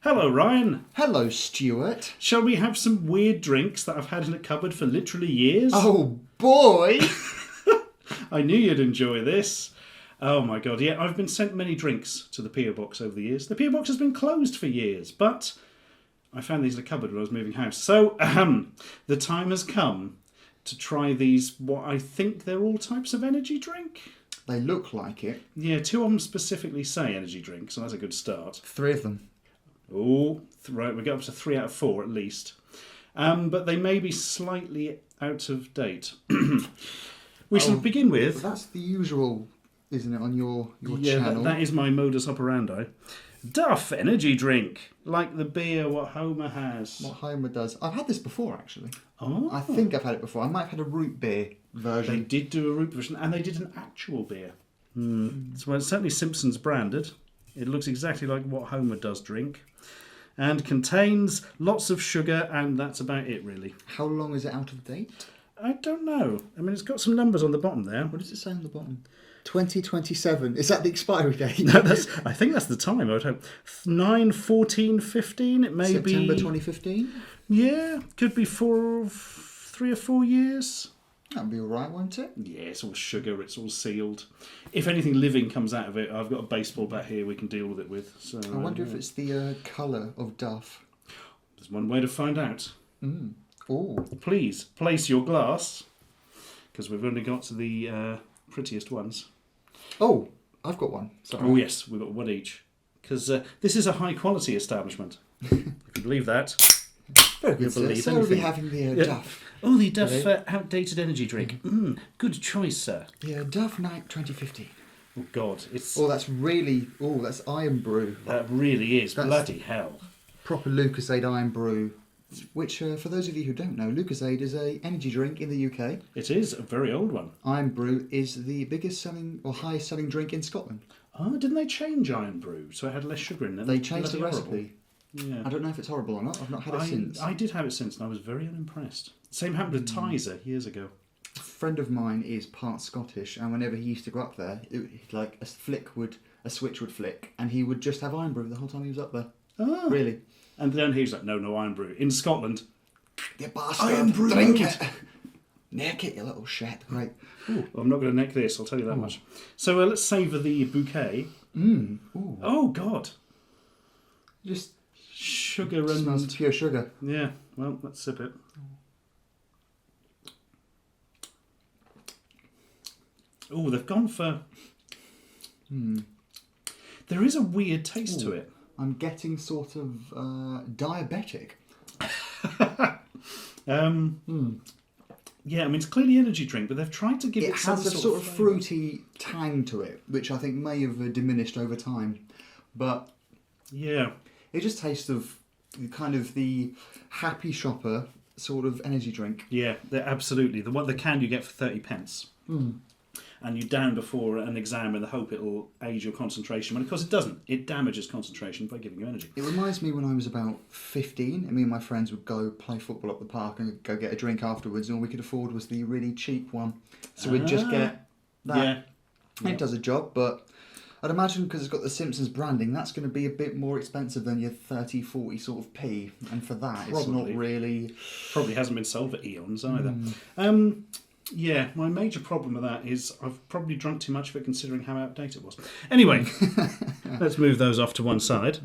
Hello, Ryan. Hello, Stuart. Shall we have some weird drinks that I've had in a cupboard for literally years? Oh, boy. I knew you'd enjoy this. Oh my god, yeah, I've been sent many drinks to the P.O. Box over the years. The P.O. Box has been closed for years, but I found these in a cupboard when I was moving house. So, the time has come to try these, what I think they're all types of energy drink. They look like it. Yeah, two of them specifically say energy drink, so that's a good start. 3 of them. Oh, right, we got up to 3 out of 4 at least. But they may be slightly out of date. We shall begin with... That's the usual, isn't it, on your channel? That is my modus operandi. Darf energy drink, like the beer what Homer has. What Homer does. I've had this before, actually. Oh. I think I've had it before. I might have had a root beer version. They did do a root version, and they did an actual beer. So it's certainly Simpsons branded. It looks exactly like what Homer does drink. And contains lots of sugar, and that's about it, really. How long is it out of date? I don't know. I mean, it's got some numbers on the bottom there. What does it say on the bottom? 2027. Is that the expiry date? No, I think that's the time, I would hope. 9, 14, 15, it may be... September 2015? Yeah, could be 3 or 4 years. That'd be alright, won't it? Yeah, it's all sugar, it's all sealed. If anything living comes out of it, I've got a baseball bat here we can deal with it with. So I wonder if it's the colour of Darf. There's one way to find out. Oh. Please, place your glass, because we've only got to the prettiest ones. Oh, I've got one. Sorry. Oh yes, we've got one each. Because this is a high quality establishment. If you believe that. Very good, You'll believe so we'll be anything. having the Darf. Oh, the Darf outdated energy drink. Good choice, sir. The Darf Night 2015. Oh God, it's That's Iron Brew. that really is That's- bloody hell. Proper Lucasade Iron Brew. Which, for those of you who don't know, Lucasade is a energy drink in the UK. It is a very old one. Iron Brew is the biggest selling or highest selling drink in Scotland. Oh, didn't they change Iron Brew so it had less sugar in it? They changed the Bloody recipe. horrible. Yeah. I don't know if it's horrible or not. I've not had it since. I did have it since, and I was very unimpressed. Same happened with Tizer years ago. A friend of mine is part Scottish, and whenever he used to go up there, like a switch would flick, and he would just have Iron Brew the whole time he was up there. Oh. Really? And then he was like, no Iron Brew. In Scotland, You bastard! Iron Brew! Drink it! Neck it, you little shit. Right. Ooh, I'm not going to neck this, I'll tell you that much. So let's savour the bouquet. Ooh. Oh, God. Just Sugar smells and... pure sugar. Yeah, well, let's sip it. Oh, they've gone for... There is a weird taste to it. I'm getting sort of diabetic. Yeah, I mean, it's clearly an energy drink, but they've tried to give it, It some has a sort sort of of flavour. fruity tang to it, which I think may have diminished over time. But Yeah. it just tastes of kind of the happy shopper sort of energy drink. Yeah, they're absolutely. The can you get for 30 pence. And you down before an exam in the hope it'll aid your concentration. When of course it doesn't. It damages concentration by giving you energy. It reminds me when I was about 15, and me and my friends would go play football up the park and go get a drink afterwards, and all we could afford was the really cheap one. So we'd just get that. Yeah. And it does a job, but I'd imagine because it's got the Simpsons branding, that's going to be a bit more expensive than your 30, 40 sort of p. And for that, it's not Probably. really... Probably hasn't been sold for eons either. Yeah, my major problem with that is I've probably drunk too much of it considering how outdated it was. Anyway, let's move those off to one side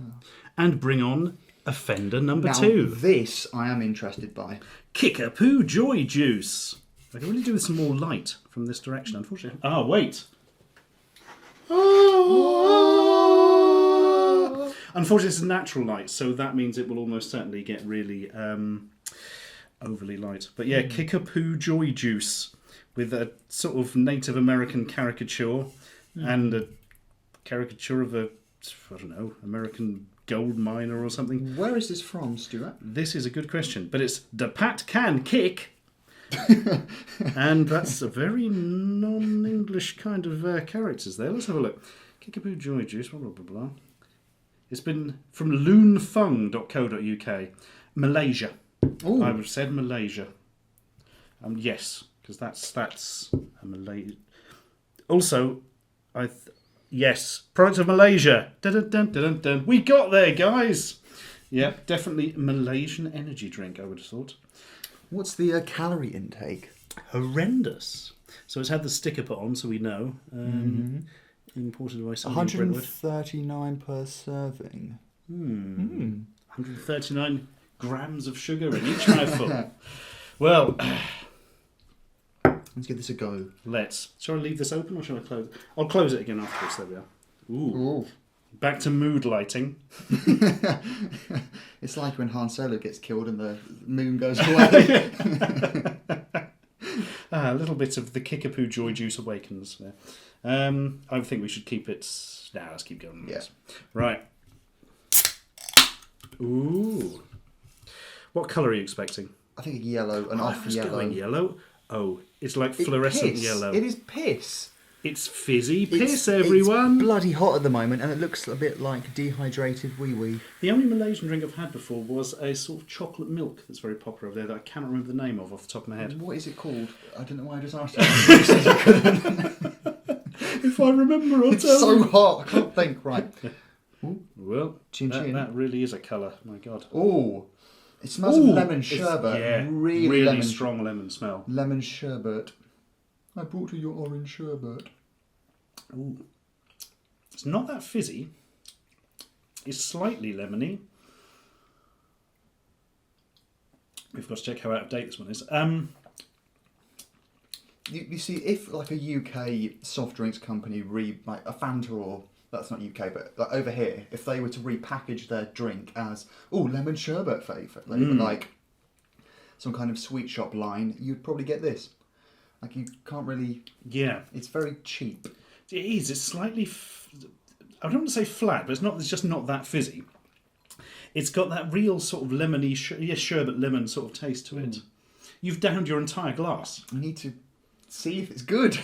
and bring on offender number Now, 2. this I am interested by. Kickapoo Joy Juice. I can really do with some more light from this direction, unfortunately. Oh, wait. Unfortunately, it's a natural light, so that means it will almost certainly get really overly light. But yeah, Kickapoo Joy Juice with a sort of Native American caricature and a caricature of a, I don't know, American gold miner or something. Where is this from, Stuart? This is a good question, but it's the pac-man kick. And that's a very non-English kind of characters there. Let's have a look. Kickapoo Joy Juice, blah, blah, blah, blah. It's been from loonfung.co.uk. Malaysia. Ooh. I would have said Malaysia. Yes, because that's a Malay. Also, yes, product of Malaysia. Dun, dun, dun, dun, dun. We got there, guys. Yeah, definitely Malaysian energy drink, I would have thought. What's the calorie intake? Horrendous. So it's had the sticker put on, so we know. Imported by somebody in Brentwood. 139 per serving. 139 grams of sugar in each mouthful. Well, let's give this a go. let's. Shall I leave this open or shall I close it? I'll close it again afterwards. There we are. Ooh. Ooh. Back to mood lighting. It's like when Han Solo gets killed and the moon goes away. A little bit of the Kickapoo Joy Juice awakens there. I think we should keep it... Nah, let's keep going. Yeah. Right. Ooh. What colour are you expecting? I think a yellow, an off yellow. Going yellow. Oh, it's like fluorescent piss. yellow. It is piss. It's fizzy piss, everyone. It's bloody hot at the moment, and it looks a bit like dehydrated wee-wee. The only Malaysian drink I've had before was a sort of chocolate milk that's very popular over there that I cannot remember the name of off the top of my head. What is it called? I don't know why I just asked you. If I remember, I'll It's tell so you. hot, I can't think. Right. Well, Chin chin. that really is a colour. My God. Oh, it smells of lemon sherbet. Yeah, really lemon, strong lemon smell. lemon sherbet. I brought you your orange sherbet. Ooh. It's not that fizzy. It's slightly lemony. We've got to check how out of date this one is. You see, if like a UK soft drinks company like a Fanta, or that's not UK, but like over here, if they were to repackage their drink as lemon sherbet favourite, like some kind of sweet shop line, you'd probably get this. Like you can't really. Yeah, it's very cheap. it is. It's slightly. I don't want to say flat, but it's not. It's just not that fizzy. It's got that real sort of lemony, sherbet lemon sort of taste to it. You've downed your entire glass. I need to see if it's good.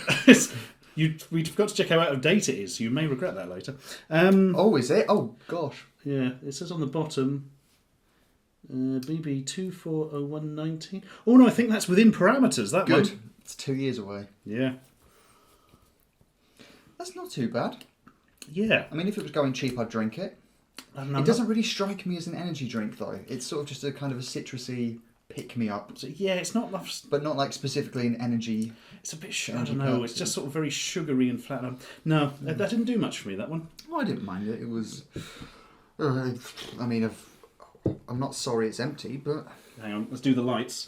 We've got to check how out of date it is. You may regret that later. Oh, is it? Oh, gosh. Yeah, it says on the bottom, BB 240119. Oh no, I think that's within parameters. That Good. one. It's 2 years away. Yeah. That's not too bad. Yeah. I mean, if it was going cheap, I'd drink it. It doesn't really strike me as an energy drink, though. It's sort of just a kind of a citrusy pick-me-up. So, yeah, it's not. But not like specifically an energy. It's a bit. I don't know. It's just sort of very sugary and flat. No, that didn't do much for me. That one. Oh, I didn't mind it. It was. I mean, I'm not sorry it's empty, but. Hang on, let's do the lights.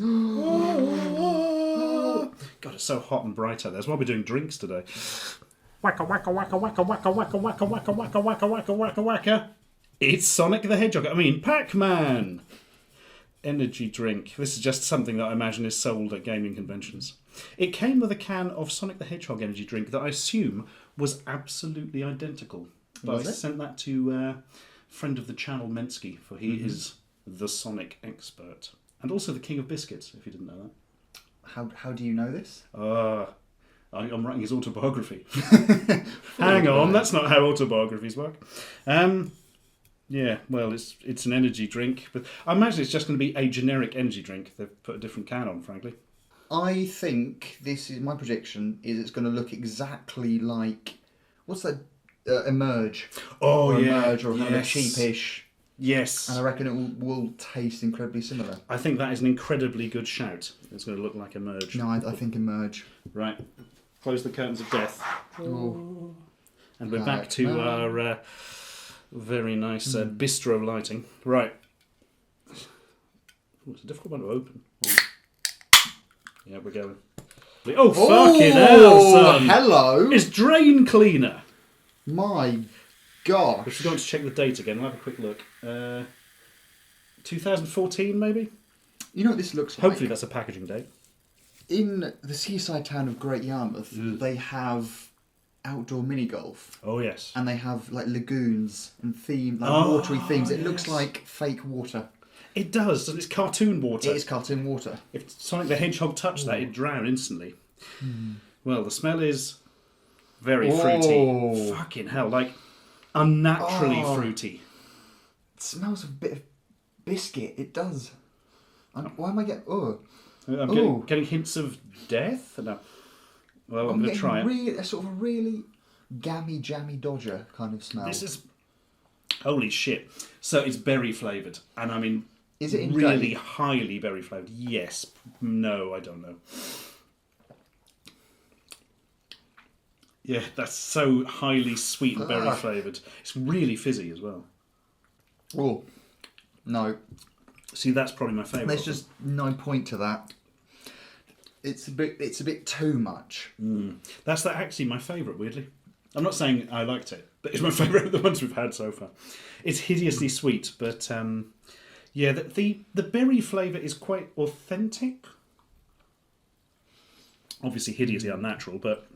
God, it's so hot and bright out there. That's why we're doing drinks today. Wacka wacka wacka wacka wacka wacka wacka wacka wacka wacka wacka wacka wacka. It's Sonic the Hedgehog. I mean, Pac-Man. Energy drink. This is just something that I imagine is sold at gaming conventions. It came with a can of Sonic the Hedgehog energy drink that I assume was absolutely identical. But I sent that to a friend of the channel, Mensky, for he is the Sonic expert. And also the king of biscuits, if you didn't know that. How do you know this? I'm writing his autobiography. Hang on, that's not how autobiographies work. Yeah, well, it's an energy drink, but I imagine it's just going to be a generic energy drink. They've put a different can on, frankly. I think this is my prediction. Is it's going to look exactly like what's that? Emerge. Oh, or yeah, Emerge, or kind of cheapish. Yes. And I reckon it will taste incredibly similar. I think that is an incredibly good shout. It's going to look like Emerge. No, I think Emerge. Right. Close the curtains of death. Oh. And we're back to our very nice bistro lighting. Right. Ooh, it's a difficult one to open. Yeah, we're going. Oh, fucking hell, son! Hello! It's drain cleaner! My gosh. If we're going to check the date again, we'll have a quick look. 2014, maybe? You know what this looks like? Hopefully that's a packaging date. In the seaside town of Great Yarmouth, they have outdoor mini golf. Oh, yes. And they have like lagoons and watery themes. It looks like fake water. It does. It's cartoon water. It is cartoon water. If Sonic the Hedgehog touched that, it'd drown instantly. Well, the smell is very fruity. Fucking hell, like unnaturally fruity. It smells of a bit of biscuit. It does. Why am I getting... I'm getting hints of death. No. Well, I'm going to try it. A sort of a really gammy, jammy Dodger kind of smell. This is... Holy shit. So it's berry flavoured. And I mean, Is it in really date? highly berry flavoured? Yes. No, I don't know. Yeah, that's so highly sweet and berry flavoured. It's really fizzy as well. Oh, no. See, that's probably my favourite. There's just no point to that. It's a bit too much. That's actually my favourite, weirdly. I'm not saying I liked it, but it's my favourite of the ones we've had so far. It's hideously sweet, but yeah, the berry flavour is quite authentic. Obviously hideously unnatural, but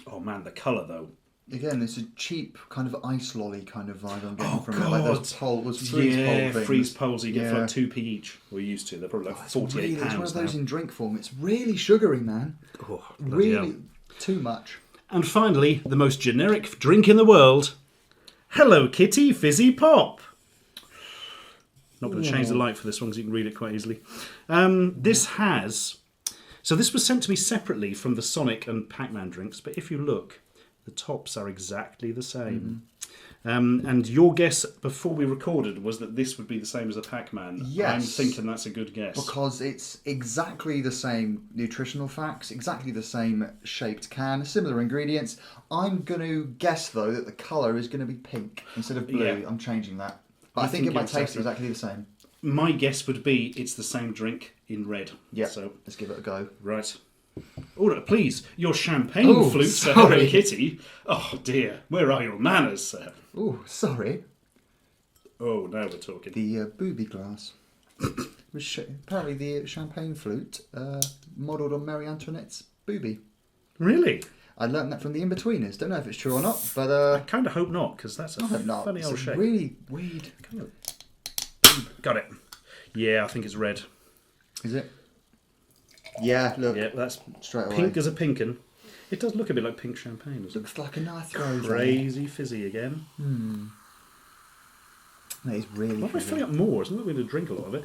oh man, the colour though. Again, it's a cheap kind of ice lolly kind of vibe I'm getting Oh, from it. Like those freeze pole things. Freeze poles you get for Yeah. like 2p each. We're used to. They're probably like £48 It's one of those now. in drink form. It's really sugary, man. Oh, bloody hell. Really too much. And finally, the most generic drink in the world, Hello Kitty Fizzy Pop. Not going to change the light for this one because you can read it quite easily. So this was sent to me separately from the Sonic and Pac-Man drinks, but if you look, the tops are exactly the same. And your guess before we recorded was that this would be the same as a Pac-Man. Yes. I'm thinking that's a good guess. Because it's exactly the same nutritional facts, exactly the same shaped can, similar ingredients. I'm going to guess, though, that the colour is going to be pink instead of blue. Yeah. I'm changing that. But I think think it might you're taste exactly the same. My guess would be it's the same drink in red. Yeah, So, let's give it a go. right. Order, please. Your champagne flutes for Hello sorry. Kitty. Oh dear, where are your manners, sir? Oh, sorry. Oh, now we're talking. The booby glass. Apparently the champagne flute modelled on Marie Antoinette's booby. Really? I learnt that from the In-Betweeners. Don't know if it's true or not, but I kind of hope not, because that's a I hope not. funny It's old a shape. really weird. Got it. Yeah, I think it's red. Is it? Yeah, look. Yeah, that's Straight away. pink as a pinkin. It does look a bit like pink champagne, doesn't it? Looks like a nice rose. Crazy fizzy again. That is really Why am I fizzy. filling up more? It's not going to drink a lot of it.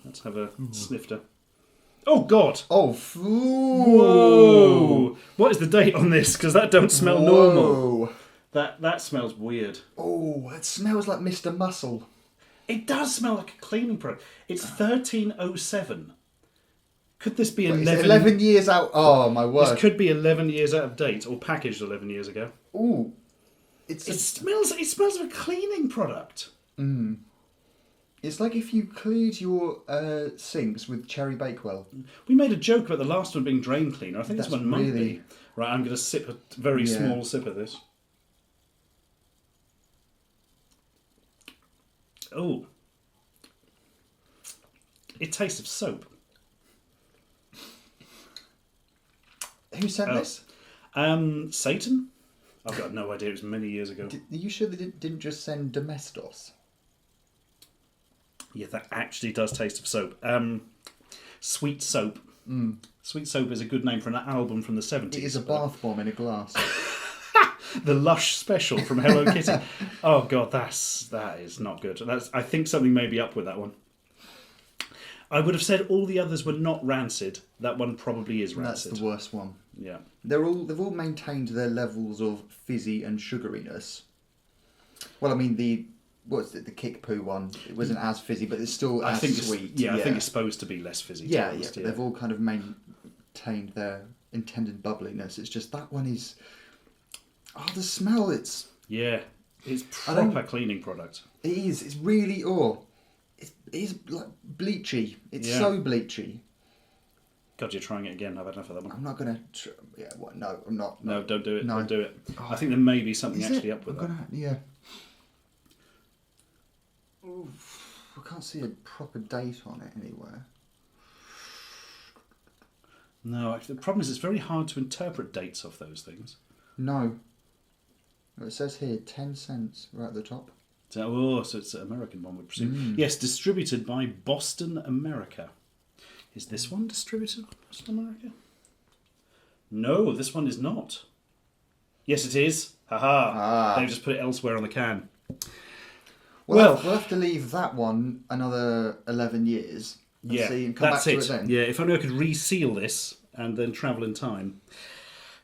Let's have a snifter. Oh, God! Oh, Whoa! What is the date on this? Because that don't smell normal. That smells weird. Oh, it smells like Mr. Muscle. It does smell like a cleaning product. It's 1307. Could this be Wait, is 11? it 11 years out? Oh, my This word. could be 11 years out of date, or packaged 11 years ago. Ooh. It's It smells of a cleaning product. It's like if you cleared your sinks with Cherry Bakewell. We made a joke about the last one being drain cleaner. I think this That's one might really- be. Right, I'm going to sip a very Yeah. small sip of this. Oh. It tastes of soap. Who sent this? Satan? I've got no idea. It was many years ago. Are you sure they didn't just send Domestos? Yeah, that actually does taste of soap. Sweet Soap. Sweet Soap is a good name for an album from the 70s. It is a bath bomb in a glass. The Lush special from Hello Kitty. Oh God, that is not good. I think something may be up with that one. I would have said all the others were not rancid. That one probably is That's rancid. the worst one. Yeah. They've all maintained their levels of fizzy and sugariness. Well, I mean the Kickapoo one. It wasn't as fizzy, but it's still I think sweet. I think it's supposed to be less fizzy. to be Yeah. honest, But they've all kind of maintained their intended bubbliness. It's just that one is. Oh, the smell! It's proper cleaning product. It is. It's really It is like bleachy. It's so bleachy. God, you're trying it again. I've had enough of that one. I'm not gonna. Yeah. What? No, I'm not. No, don't do it. No. Don't do it. I think there may be something Is actually it? up with I'm that. gonna. Yeah. Oof, I can't see a proper date on it anywhere. No, actually, the problem is it's very hard to interpret dates of those things. No. It says here 10 cents right at the top. So it's an American one, we presume. Yes, distributed by Boston, America. Is this one distributed by Boston, America? No, this one is not. Yes, it is. Haha. They've just put it elsewhere on the can. We'll have to leave that one another 11 years and see and come that's back it. to it then. Yeah, if only I could reseal this and then travel in time.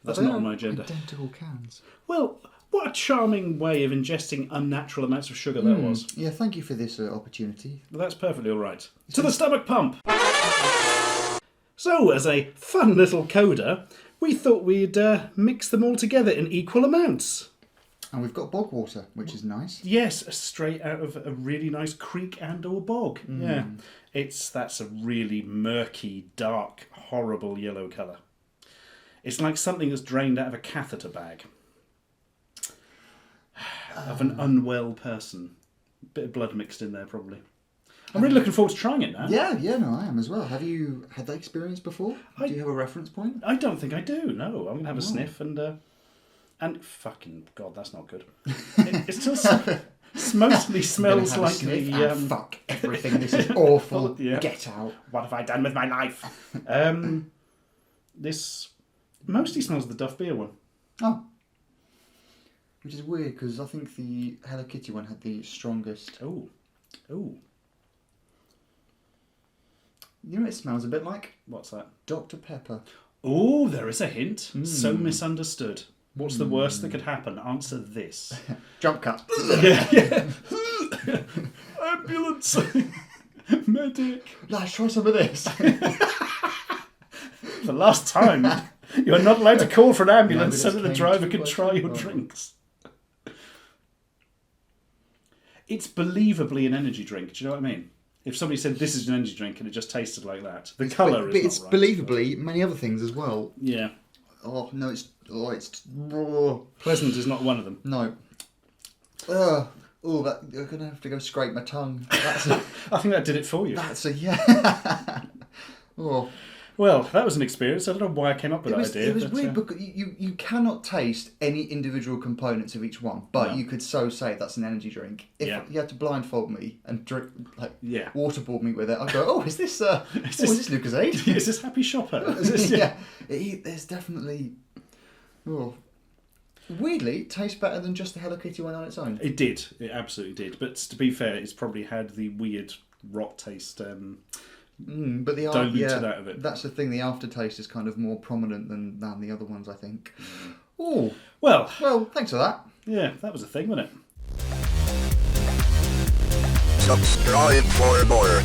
That's not on my agenda. Identical cans. Well, What a charming way of ingesting unnatural amounts of sugar that was. Yeah, thank you for this opportunity. Well, that's perfectly all right. To the stomach pump! So, as a fun little coda, we thought we'd mix them all together in equal amounts. And we've got bog water, which is nice. Yes, straight out of a really nice creek and or bog. Yeah, that's a really murky, dark, horrible yellow colour. It's like something that's drained out of a catheter bag. Of an unwell person. Bit of blood mixed in there, probably. I'm really looking forward to trying it now. Yeah, no, I am as well. Have you had that experience before? Do you have a reference point? I don't think I do, no. I'm going to have a sniff and fucking God, that's not good. It still mostly smells like the... fuck everything, this is awful, Yeah. Get out. What have I done with my life? This mostly smells of the Duff beer one. Oh. Which is weird, because I think the Hello Kitty one had the strongest... Oh. You know what it smells a bit like? What's that? Dr. Pepper. Oh, there is a hint. So misunderstood. What's the worst that could happen? Answer this. Jump cut. Yeah. Ambulance. Medic. Let's try some of this. The last time. You're not allowed to call for an ambulance so that the came driver to can us. try your drinks. It's believably an energy drink. Do you know what I mean? If somebody said this is an energy drink and it just tasted like that, the colour but is it's not right. believably many other things as well. Yeah. Oh no, it's raw. Pleasant is not one of them. No. That you're gonna have to go scrape my tongue. That's I think that did it for you. that's a yeah. Oh. Well, that was an experience. I don't know why I came up with that idea. It was but, weird because you cannot taste any individual components of each one, but No. you could so say that's an energy drink. If Yeah. you had to blindfold me and drink Yeah. waterboard me with it, I'd go, oh, is this Lucozade? Is this Happy Shopper? Is this, Yeah. There's definitely. Oh. Weirdly, it tastes better than just the Hello Kitty one on its own. It did. It absolutely did. But to be fair, it's probably had the weird rot taste But the diluted out of it. That's the thing. The aftertaste is kind of more prominent than the other ones, I think. Oh, Well, thanks for that. yeah, that was a thing, wasn't it? Subscribe for more.